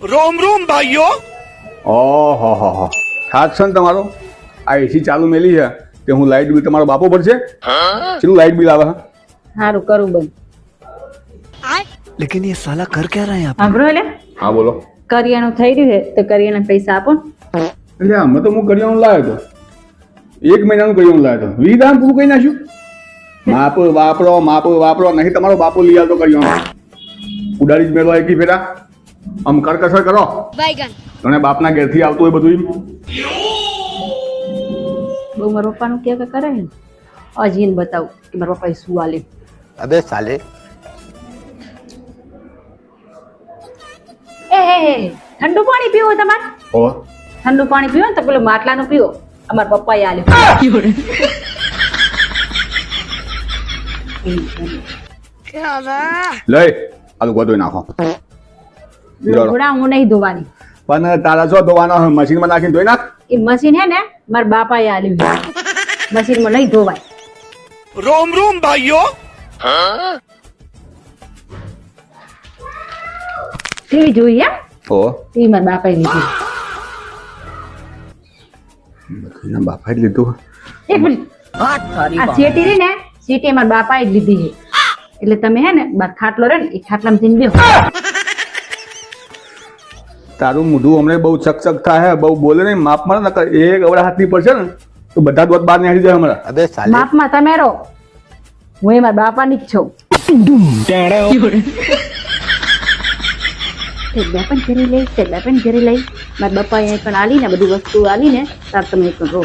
रोम रोम भाइयों। ઓહો હો હો ખાસ છે ને તમારો આ એસી ચાલુ મેલી છે કે હું લાઇટ બિલ તમારો બાપો ભરશે કેટલું લાઇટ બિલ આવે સારું કરું બંધ. लेकिन ये साला कर क्या रहा है यहाँ સાંભળો એટલે હા બોલો કરિયાણું થઈ રહ્યું છે તો કરિયાણા પૈસા આપો ને. એટલે અમે તો હું કરિયાણું લાવ્યો હતો 1 મહિનાનું કરિયાણું લાવ્યો હતો વિધાન પૂરું કરી નાખ્યું માપ વાપરો નહીં તમારો બાપો લઈ આવતો કરિયાણું ઉડાડી જ મેળવા એકી ફેરા આમ કરકસર કરો તને બાપના ઘેરથી આવતું હોય બધું બહુ મારા પપ્પાનું કે કરે ને હજી એને બતાવું કે મારા પપ્પાએ શું આલ્યું. अबे साले એ ઠંડુ પાણી પીવો તમારે? ઓ ઠંડુ પાણી પીવો ને તો પેલું માટલાનું પીવો. અમારા પપ્પાએ આલ્યું. લઈ આલું બધું નાખો લુગડા હું નહીં ધોવાની. પણ તારા જો ધોવાનો મશીનમાં નાખીને ધોઈ નાખ એ મશીન હે ને મારા બાપાએ આલ્યું. મશીનમાં નહીં ધોવાય. रोम रोम भाइयों। ટીવી જોઈ હે? ઓ ટીવી મારા બાપાએ લીધી. એના બાપાએ જ લીધું એ પેલી આ સીટી રહી ને સીટી મારા બાપાએ જ લીધી છે. એટલે તમે હે ને બાર ખાટલો રહે ને એ ખાટલામાં જઈને બેહો. તારું મોઢું હમણાં બહુ ચકચક થાય બહુ બોલે નહીં માપ મળે ને એક અવડા હાથની પડશે ને તો બધા દોત બહાર નીકળી જાય હમણાં अबे साले માપમાં તમે રહો. હું એ મારા બાપાની જ છું. તે બેપન ઘરે લઈ તે બેપન ઘરે લઈ મારા બાપાએ પણ આલી ને બધી વસ્તુ આલી ને તાર તમે એક રહો.